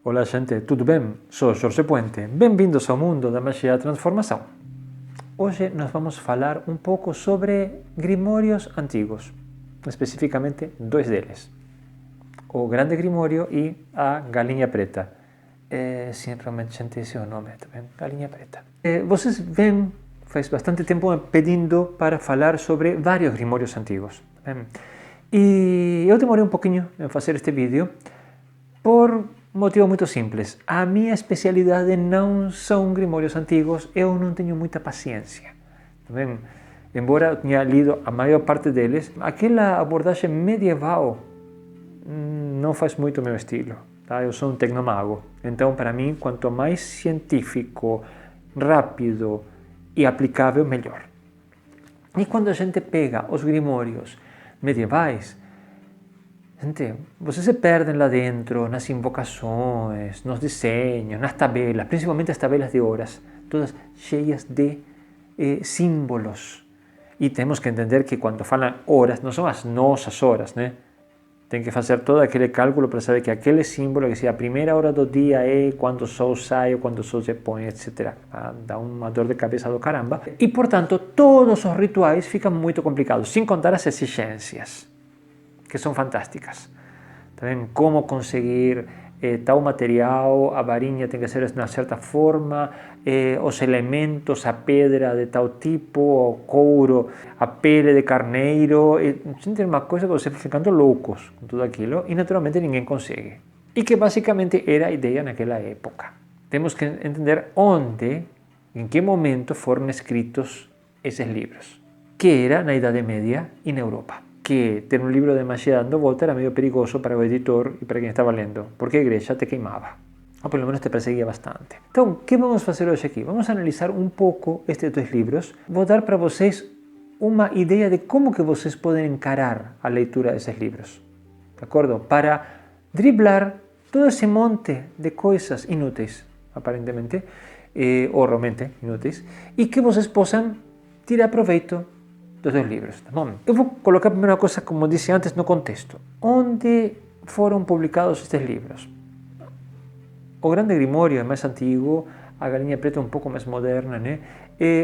Olá gente, tudo bem? Sou Jorge Puente. Bem-vindos ao mundo da magia da transformação. Hoje nós vamos falar um pouco sobre grimórios antigos, especificamente dois deles. O Grande Grimório e a Galinha Preta. Sim, realmente, gente, esse é o nome também, Galinha Preta. Vocês vêm, faz bastante tempo pedindo para falar sobre vários grimórios antigos. E eu demorei um pouquinho em fazer este vídeo por um motivo muito simples. A minha especialidade não são grimórios antigos, eu não tenho muita paciência. Também, embora eu tenha lido a maior parte deles, aquela abordagem medieval não faz muito o meu estilo. Tá? Eu sou um tecnomago, então para mim, quanto mais científico, rápido e aplicável, melhor. E quando a gente pega os grimórios medievais, gente, vocês se perdem lá dentro, nas invocações, nos desenhos, nas tabelas, principalmente as tabelas de horas, todas cheias de símbolos. E temos que entender que quando falam horas, não são as nossas horas, né? Tem que fazer todo aquele cálculo para saber que aquele símbolo, que se a primeira hora do dia é quando o sol sai ou quando o sol se põe, etc. Dá uma dor de cabeça do caramba. E, portanto, todos os rituais ficam muito complicados, sem contar as exigências, que são fantásticas. Também como conseguir tal material, a varinha tem que ser de uma certa forma, os elementos, a pedra de tal tipo, o couro, a pele de carneiro, gente, é uma coisa que você vai ficando loucos com tudo aquilo e naturalmente ninguém consegue. E que basicamente era a ideia naquela época. Temos que entender onde, em que momento foram escritos esses livros, que era na Idade Média e na Europa. Que ter um livro de magia dando volta era meio perigoso para o editor e para quem estava lendo, porque a igreja te queimava, ou pelo menos te perseguia bastante. Então, o que vamos fazer hoje aqui? Vamos analisar um pouco estes dois livros. Vou dar para vocês uma ideia de como que vocês podem encarar a leitura desses livros, de acordo? Para driblar todo esse monte de coisas inúteis, aparentemente, ou realmente inúteis, e que vocês possam tirar proveito dos dois livros. Bom, eu vou colocar a primeira coisa, como disse antes, no contexto. Onde foram publicados estes livros? O Grande Grimório é mais antigo, a Galinha Preta é um pouco mais moderna, né?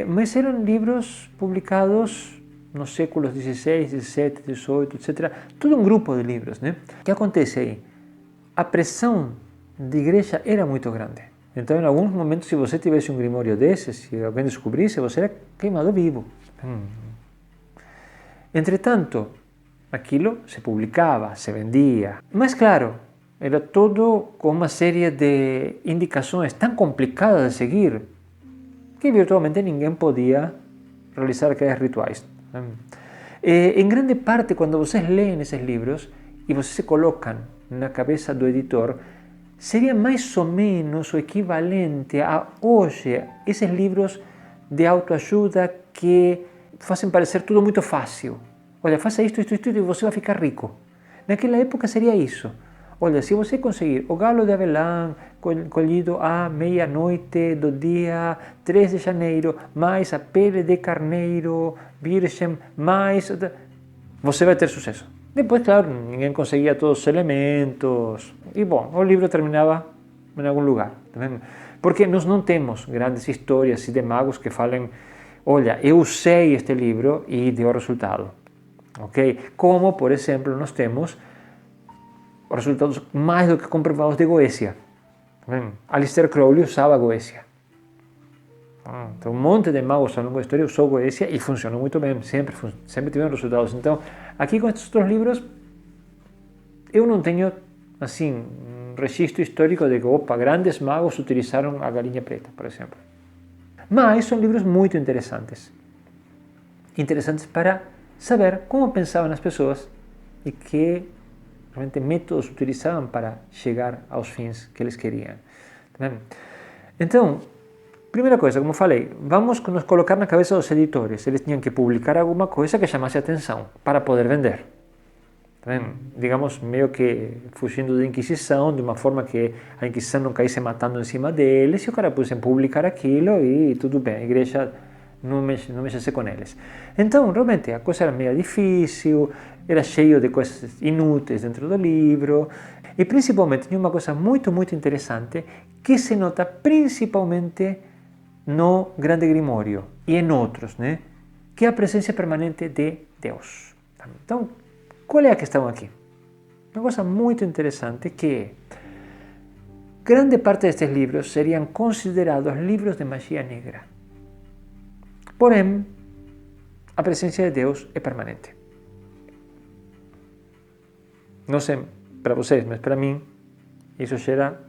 Mas eram livros publicados nos séculos XVI, XVII, XVIII, etc. Todo um grupo de livros, né? O que acontece aí? A pressão de igreja era muito grande. Então, em alguns momentos, se você tivesse um grimório desses, se alguém descobrisse, você era queimado vivo. Entretanto, aquilo se publicava, se vendia. Mas, claro, era todo com uma série de indicações tão complicadas de seguir que virtualmente ninguém podia realizar aqueles rituais. Em grande parte, quando vocês leem esses livros e vocês se colocam na cabeça do editor, seria mais ou menos o equivalente a hoje esses livros de autoajuda que fazem parecer tudo muito fácil. Olha, faça isto e você vai ficar rico. Naquela época seria isso. Olha, se você conseguir o galo de avelã colhido à meia-noite do dia 3 de janeiro, mais a pele de carneiro virgem, mais... você vai ter sucesso. Depois, claro, ninguém conseguia todos os elementos. E, bom, o livro terminava em algum lugar. Porque nós não temos grandes histórias de magos que falem: olha, eu usei este livro e deu resultado. Okay? Como, por exemplo, nós temos os resultados mais do que comprovados de Goécia. Aleister Crowley usava Goécia. Então, um monte de magos ao longo da história usou Goécia e funcionou muito bem, sempre tiveram resultados. Então, aqui com estes outros livros, eu não tenho, assim, um registro histórico de que, grandes magos utilizaram a Galinha Preta, por exemplo. Mas são livros muito interessantes. Interessantes para saber como pensavam as pessoas e que realmente métodos utilizavam para chegar aos fins que eles queriam. Então, primeira coisa, como falei, vamos nos colocar na cabeça dos editores. Eles tinham que publicar alguma coisa que chamasse atenção para poder vender. Digamos, meio que fugindo da Inquisição, de uma forma que a Inquisição não caísse matando em cima deles, e o cara pudesse publicar aquilo e tudo bem, a igreja não mexesse com eles. Então, realmente, a coisa era meio difícil, era cheio de coisas inúteis dentro do livro, e principalmente tinha uma coisa muito, muito interessante que se nota principalmente no Grande Grimório e em outros, né? Que é a presença permanente de Deus. Então, qual é a questão aqui? Uma coisa muito interessante que grande parte destes livros seriam considerados livros de magia negra. Porém, a presença de Deus é permanente. Não sei para vocês, mas para mim isso gera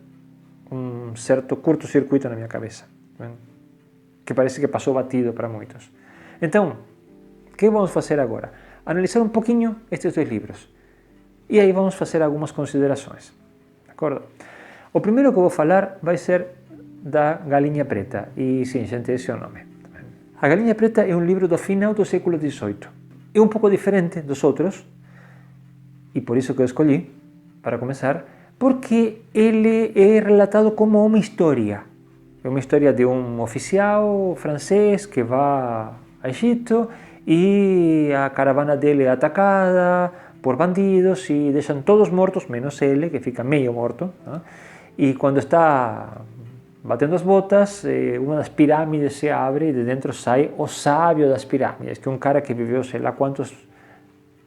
um certo curto-circuito na minha cabeça, né? Que parece que passou batido para muitos. Então, o que vamos fazer agora? Analisar um pouquinho estes dois livros. E aí vamos fazer algumas considerações. De acordo? O primeiro que eu vou falar vai ser da Galinha Preta. E sim, gente, esse é o nome. A Galinha Preta é um livro do final do século XVIII. É um pouco diferente dos outros, e por isso que eu escolhi, para começar, porque ele é relatado como uma história. É uma história de um oficial francês que vai a Egito e a caravana dele é atacada por bandidos e deixam todos mortos, menos ele, que fica meio morto, né? E quando está batendo as botas, uma das pirâmides se abre e de dentro sai o sábio das pirâmides, que é um cara que viveu sei lá quantos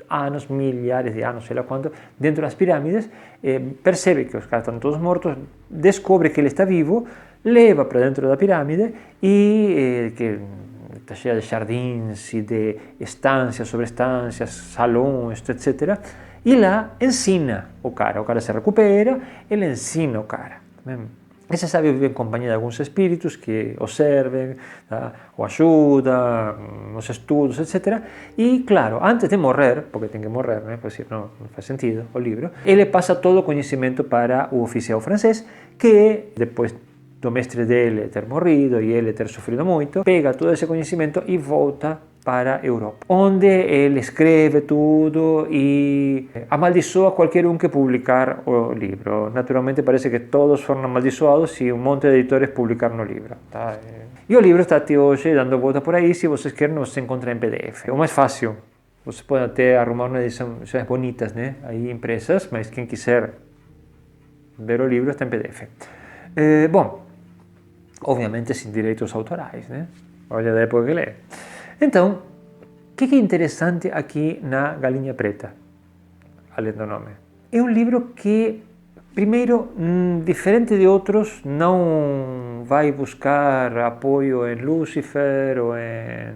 anos, milhares de anos, sei lá quanto, dentro das pirâmides, percebe que os caras estão todos mortos, descobre que ele está vivo, leva para dentro da pirâmide e que está cheia de jardins e de estâncias sobre estâncias, salões, etc. E lá ensina o cara se recupera, ele ensina o cara. Esse sábio vive em companhia de alguns espíritos que o servem, tá? O ajudam nos estudos, etc. E, claro, antes de morrer, porque tem que morrer, né? Porque não faz sentido o livro, ele passa todo o conhecimento para o oficial francês, que depois do mestre dele ter morrido e ele ter sofrido muito, pega todo esse conhecimento e volta para a Europa, onde ele escreve tudo e amaldiçoa qualquer um que publicar o livro. Naturalmente parece que todos foram amaldiçoados e um monte de editores publicaram o livro. Tá? E o livro está até hoje dando volta por aí, se vocês querem você encontra em PDF. É o mais fácil, vocês podem até arrumar uma edições bonitas, né? Aí impressas, mas quem quiser ver o livro está em PDF. Bom, obviamente sem direitos autorais, né? Olha da época que lê. Então, o que é interessante aqui na Galinha Preta, além do nome? É um livro que, primeiro, diferente de outros, não vai buscar apoio em Lúcifer ou em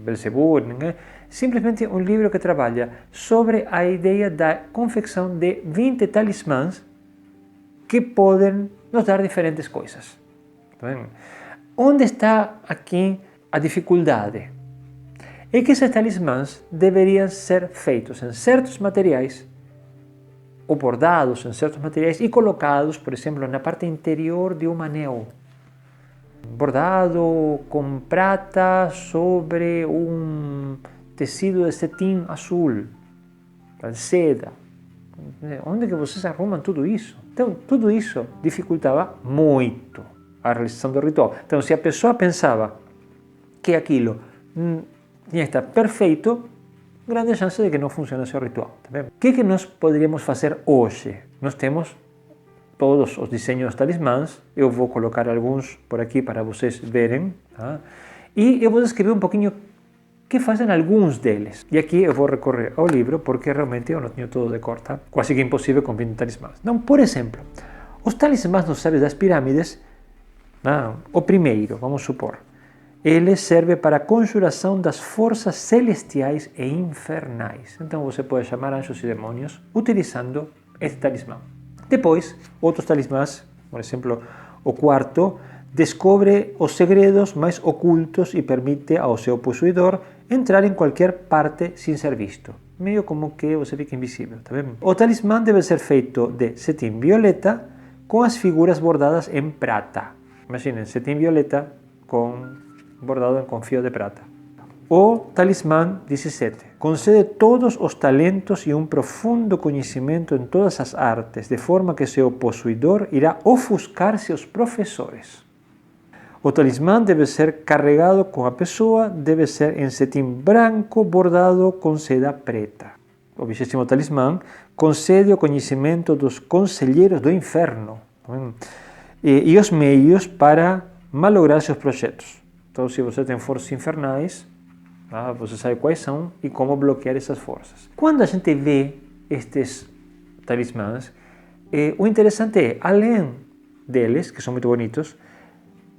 Belzebu, né? Simplesmente um livro que trabalha sobre a ideia da confecção de 20 talismãs que podem nos dar diferentes coisas. Tá vendo? Onde está aqui a dificuldade? É que esses talismãs deveriam ser feitos em certos materiais ou bordados em certos materiais e colocados, por exemplo, na parte interior de um anel. Bordado com prata sobre um tecido de cetim azul, de seda. Onde que vocês arrumam tudo isso? Então, tudo isso dificultava muito a realização do ritual. Então, se a pessoa pensava que aquilo tinha que estar perfeito, grande chance de que não funcionasse o ritual. Tá? O que nós poderíamos fazer hoje? Nós temos todos os desenhos dos talismãs, eu vou colocar alguns por aqui para vocês verem, tá? E eu vou descrever um pouquinho que fazem alguns deles. E aqui eu vou recorrer ao livro, porque realmente eu não tenho todo de cor, tá? Quase que impossível com 20 talismãs. Então, por exemplo, os talismãs dos sábios das pirâmides, o primeiro, vamos supor, ele serve para a conjuração das forças celestiais e infernais. Então você pode chamar anjos e demônios utilizando este talismã. Depois, outros talismãs, por exemplo, o quarto, descobre os segredos mais ocultos e permite ao seu possuidor entrar em qualquer parte sem ser visto. Meio como que você fica invisível, tá vendo? O talismã deve ser feito de cetim violeta com as figuras bordadas em prata. Imaginem, cetim violeta bordado com fio de prata. O talismã 17 concede todos os talentos e um profundo conhecimento em todas as artes, de forma que seu possuidor irá ofuscar seus professores. O talismã deve ser carregado com a pessoa, deve ser em cetim branco bordado com seda preta. O 20º talismã concede o conhecimento dos conselheiros do inferno e os meios para malograr seus projetos. Então, se você tem forças infernais, você sabe quais são e como bloquear essas forças. Quando a gente vê estes talismãs, o interessante é, além deles, que são muito bonitos,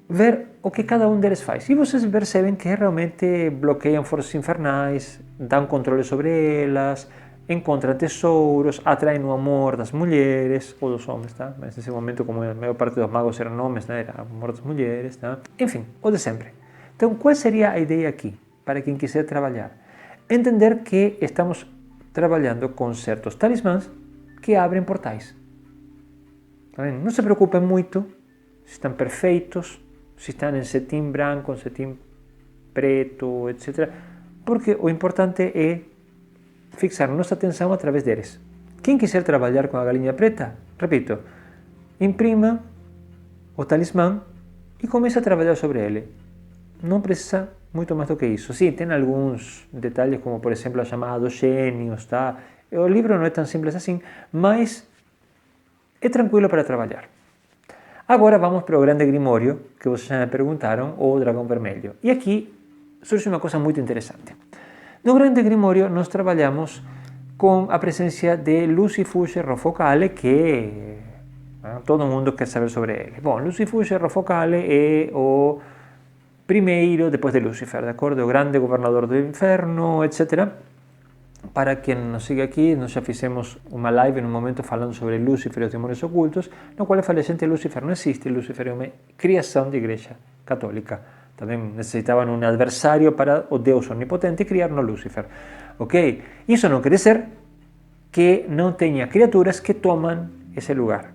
ver o que cada um deles faz. E vocês percebem que realmente bloqueiam forças infernais, dão controle sobre elas, encontram tesouros, atraem o amor das mulheres ou dos homens, tá? Mas nesse momento, como a maior parte dos magos eram homens, né? Era amor das mulheres, tá? Enfim, o de sempre. Então, qual seria a ideia aqui, para quem quiser trabalhar? Entender que estamos trabalhando com certos talismãs que abrem portais. Tá vendo? Não se preocupem muito se estão perfeitos, se estão em cetim branco, em cetim preto, etc. Porque o importante é fixar nossa atenção através deles. Quem quiser trabalhar com a galinha preta, repito, imprima o talismã e comece a trabalhar sobre ele. Não precisa muito mais do que isso. Sim, tem alguns detalhes, como por exemplo a chamada dos gênios, tá? O livro não é tão simples assim, mas é tranquilo para trabalhar. Agora vamos para o grande grimório, que vocês já me perguntaram, ou o dragão vermelho. E aqui surge uma coisa muito interessante. No grande grimório nós trabalhamos com a presença de Lucifuge Rofocale, que todo mundo quer saber sobre ele. Bom, Lucifuge Rofocale é o primeiro depois de Lúcifer, de acordo? O grande governador do inferno, etc. Para quem nos sigue aqui, nós já fizemos uma live em um momento falando sobre Lúcifer e os demônios ocultos, no qual eu falei, gente, Lúcifer não existe, Lúcifer é uma criação da Igreja Católica. Também necessitavam um adversário para o Deus onipotente e criaram Lúcifer. Ok? Isso não quer dizer que não tenha criaturas que tomam esse lugar.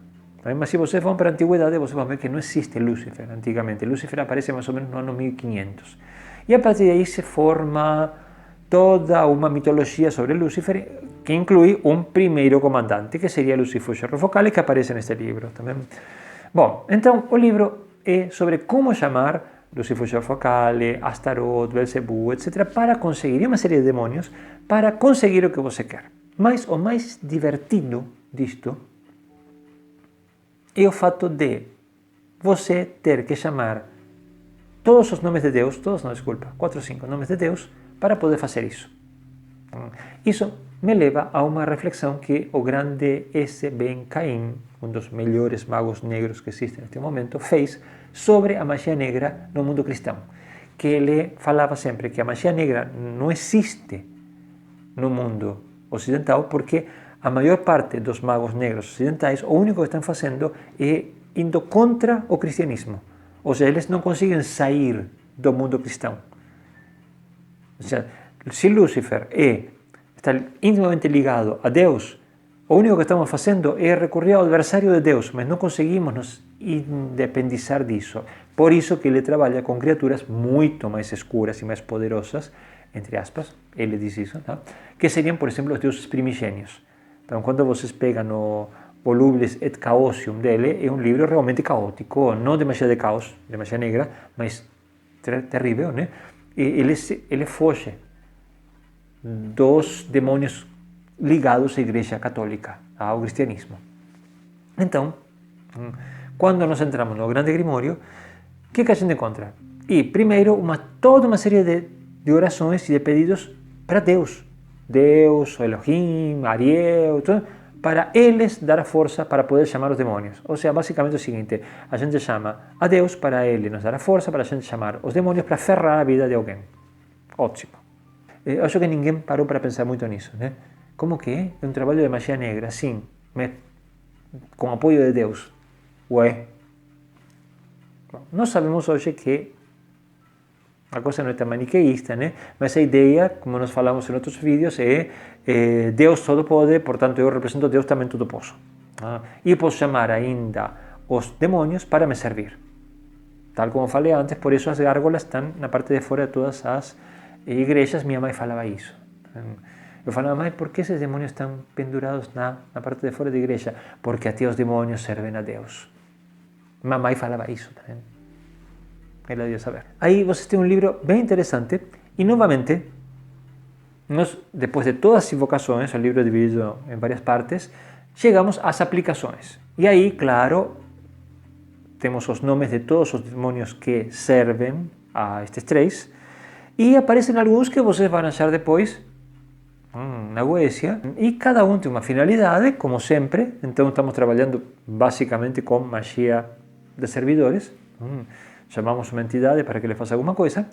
Mas se vocês vão para a antiguidade, vocês vão ver que não existe Lúcifer antigamente. Lúcifer aparece mais ou menos no ano 1500. E a partir daí se forma toda uma mitologia sobre Lúcifer, que inclui um primeiro comandante, que seria Lucifuge Rofocale, que aparece neste livro também. Bom, então o livro é sobre como chamar Lucifuge Rofocale, Astaroth, Belzebu, etc., para conseguir uma série de demônios, para conseguir o que você quer. Mas o mais divertido disto é o fato de você ter que chamar todos os nomes de Deus, 4 ou 5 nomes de Deus, para poder fazer isso. Isso me leva a uma reflexão que o grande S. Ben Caim, um dos melhores magos negros que existe neste momento, fez sobre a magia negra no mundo cristão. Que ele falava sempre que a magia negra não existe no mundo ocidental porque a maior parte dos magos negros ocidentais, o único que estão fazendo é indo contra o cristianismo. Ou seja, eles não conseguem sair do mundo cristão. Ou seja, se Lúcifer está intimamente ligado a Deus, o único que estamos fazendo é recorrer ao adversário de Deus, mas não conseguimos nos independizar disso. Por isso que ele trabalha com criaturas muito mais escuras e mais poderosas, entre aspas, ele diz isso, tá? Que seriam, por exemplo, os deuses primigênios. Então, quando vocês pegam o Volubilis et Chaosium dele, é um livro realmente caótico, não de magia de caos, de magia negra, mas terrível, né? E ele foge dos demônios ligados à Igreja Católica, ao cristianismo. Então, quando nós entramos no Grande Grimório, o que a gente encontra? E, primeiro, toda uma série de orações e de pedidos para Deus. Deus, Elohim, Ariel, para eles dar a força para poder chamar os demônios. Ou seja, basicamente é o seguinte, a gente chama a Deus para ele nos dar a força para a gente chamar os demônios para ferrar a vida de alguém. Ótimo. Eu acho que ninguém parou para pensar muito nisso, né? Como que é? É um trabalho de magia negra, sim, mas com apoio de Deus. Ué. Nós sabemos hoje que a coisa não é tão maniqueísta, né? Mas a ideia, como nós falamos em outros vídeos, é Deus todo pode, portanto eu represento Deus também todo posso. E posso chamar ainda os demônios para me servir. Tal como falei antes, por isso as gárgolas estão na parte de fora de todas as igrejas. Minha mãe falava isso. Eu falava, mãe, por que esses demônios estão pendurados na parte de fora da igreja? Porque até os demônios servem a Deus. Mamãe falava isso também. ela devia saber. Aí vocês têm um livro bem interessante e, novamente, nós, depois de todas as invocações, o livro é dividido em várias partes, chegamos às aplicações. E aí, claro, temos os nomes de todos os demônios que servem a estes três e aparecem alguns que vocês vão achar depois na Goécia, e cada um tem uma finalidade, como sempre. Então estamos trabalhando basicamente com magia de servidores, chamamos uma entidade para que ele faça alguma coisa.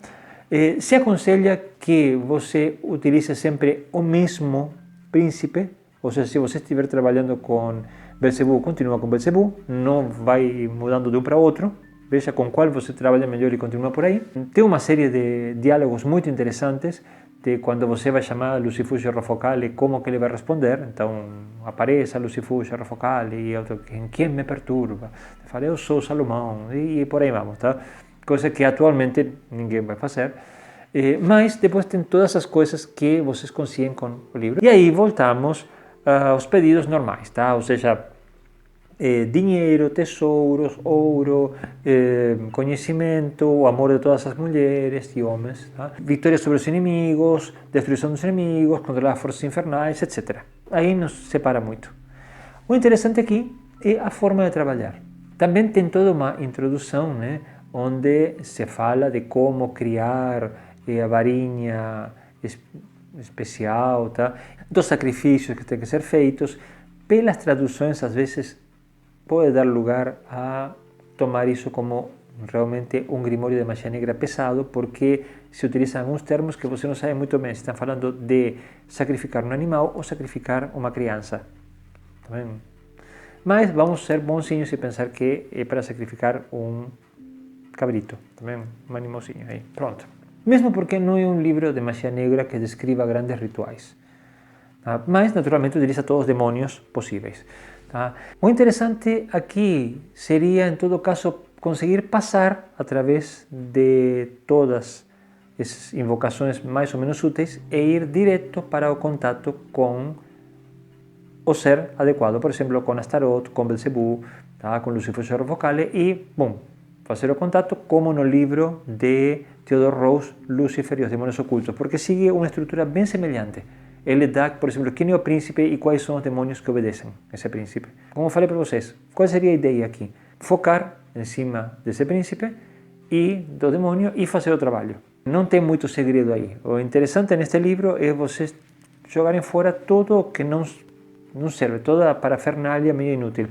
Se aconselha que você utilize sempre o mesmo príncipe, ou seja, se você estiver trabalhando com Belzebu, continua com Belzebu, não vai mudando de um para outro, veja com qual você trabalha melhor e continua por aí. Tem uma série de diálogos muito interessantes, de quando você vai chamar Lucifugio Rofocale, como que ele vai responder. Então apareça Lucifugio Rofocale e outro, quem me perturba? Eu falo, eu sou Salomão, e por aí vamos, tá? Coisa que atualmente ninguém vai fazer, mas depois tem todas as coisas que vocês conseguem com o livro. E aí voltamos aos pedidos normais, tá? Ou seja, dinheiro, tesouros, ouro, conhecimento, o amor de todas as mulheres e homens, tá? Vitória sobre os inimigos, destruição dos inimigos, controlar forças infernais, etc. Aí nos separa muito. O interessante aqui é a forma de trabalhar. Também tem toda uma introdução, né, onde se fala de como criar a varinha especial, tá? Dos sacrifícios que têm que ser feitos. Pelas traduções, às vezes, pode dar lugar a tomar isso como realmente um grimório de magia negra pesado, porque se utilizam alguns termos que você não sabe muito bem. Estão falando de sacrificar um animal ou sacrificar uma criança. Tá bem? Mas vamos ser bonzinhos e pensar que é para sacrificar um cabrito, também um animalzinho aí. Pronto. Mesmo porque não é um livro de magia negra que descreva grandes rituais. Tá? Mas, naturalmente, utiliza todos os demônios possíveis. Tá? O interessante aqui seria, em todo caso, conseguir passar através de todas essas invocações mais ou menos úteis e ir direto para o contato com o ser adequado. Por exemplo, com Astaroth, com Belzebu, tá? Com Lucifugio Rofocale e, bom, fazer o contato como no livro de Theodore Rose, Lúcifer e os demônios ocultos, porque sigue uma estrutura bem semelhante. Ele dá, por exemplo, quem é o príncipe e quais são os demônios que obedecem a esse príncipe. Como eu falei para vocês, qual seria a ideia aqui? Focar em cima desse príncipe e do demônio e fazer o trabalho. Não tem muito segredo aí. O interessante neste livro é vocês jogarem fora tudo o que não serve, toda a parafernália meio inútil.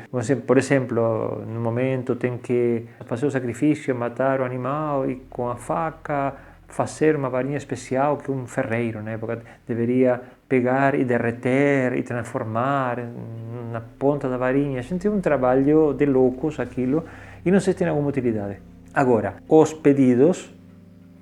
Por exemplo, no momento tem que fazer o sacrifício, matar o animal e com a faca fazer uma varinha especial que um ferreiro na época deveria pegar e derreter e transformar na ponta da varinha. A gente tem um trabalho de loucos aquilo e não sei se tem alguma utilidade. Agora, os pedidos,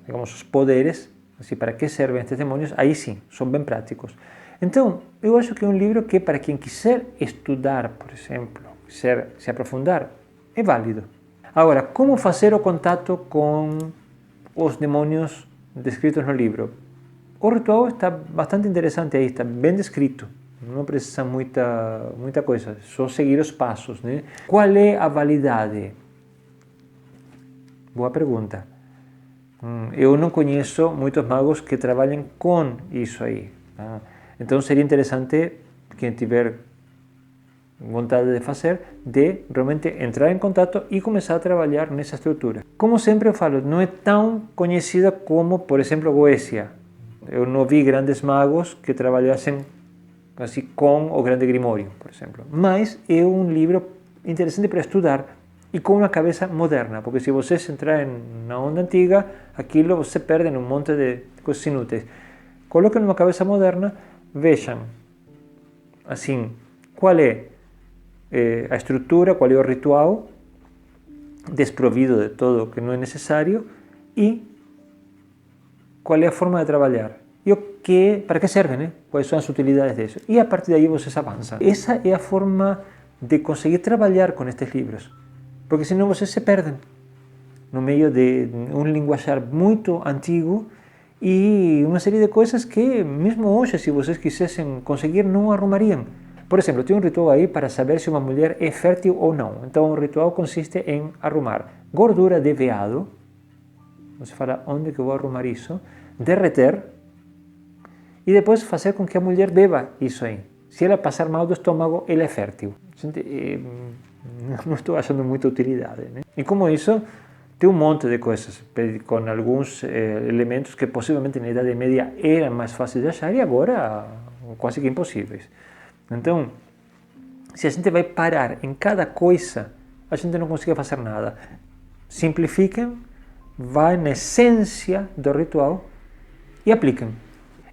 digamos, os poderes, assim, para que servem estes demônios, aí sim, são bem práticos. Então, eu acho que é um livro que, para quem quiser estudar, por exemplo, quiser se aprofundar, é válido. Agora, como fazer o contato com os demônios descritos no livro? O ritual está bastante interessante aí, está bem descrito. Não precisa muita coisa, só seguir os passos, né? Qual é a validade? Boa pergunta. Eu não conheço muitos magos que trabalhem com isso aí, tá? Então seria interessante, quem tiver vontade de fazer, de realmente entrar em contato e começar a trabalhar nessa estrutura. Como sempre eu falo, não é tão conhecida como, por exemplo, Goécia. Eu não vi grandes magos que trabalhassem assim com o Grande Grimório, por exemplo. Mas é um livro interessante para estudar e com uma cabeça moderna, porque se vocês entrarem na onda antiga, aquilo você perde um monte de coisas inúteis. Coloquem uma cabeça moderna, vejam assim qual é a estrutura, qual é o ritual, desprovido de todo o que não é necessário, e qual é a forma de trabalhar e para que serve, né? Quais são as utilidades disso. E a partir daí vocês avançam. Essa é a forma de conseguir trabalhar com estes livros, porque senão vocês se perdem no meio de um linguajar muito antigo e uma série de coisas que mesmo hoje, se vocês quisessem conseguir, não arrumariam. Por exemplo, tem um ritual aí para saber se uma mulher é fértil ou não. Então o ritual consiste em arrumar gordura de veado, você fala onde que eu vou arrumar isso, derreter e depois fazer com que a mulher beba isso aí. Se ela passar mal do estômago, ela é fértil. Gente, não estou achando muita utilidade, né? E como isso, tem um monte de coisas, com alguns elementos que possivelmente na Idade Média eram mais fáceis de achar e agora quase que impossíveis. Então, se a gente vai parar em cada coisa, a gente não consegue fazer nada. Simplifiquem, vai na essência do ritual e apliquem.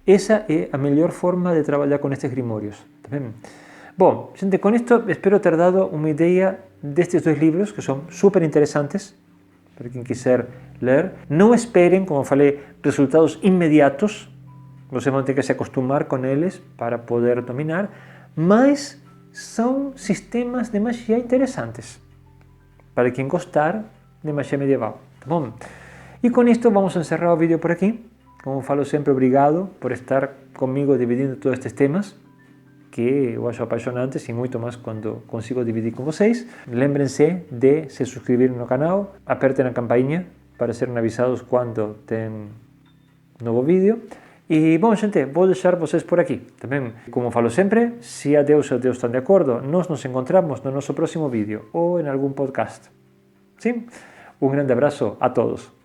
Essa é a melhor forma de trabalhar com estes grimórios. Tá bem? Bom, gente, com isto espero ter dado uma ideia destes dois livros, que são super interessantes, para quem quiser ler. Não esperem, como falei, resultados imediatos. Vocês vão ter que se acostumar com eles para poder dominar, mas são sistemas de magia interessantes para quem gostar de magia medieval. Tá bom? E com isto vamos encerrar o vídeo por aqui. Como falo sempre, obrigado por estar comigo dividindo todos estes temas, que eu acho apaixonantes e muito mais quando consigo dividir com vocês. Lembrem-se de se suscrever no canal, apertem a campainha para serem avisados quando tem novo vídeo. E, bom, gente, vou deixar vocês por aqui. Também, como falo sempre, se a Deus e o Deus estão de acordo, nós nos encontramos no nosso próximo vídeo ou em algum podcast. Sim? Um grande abraço a todos.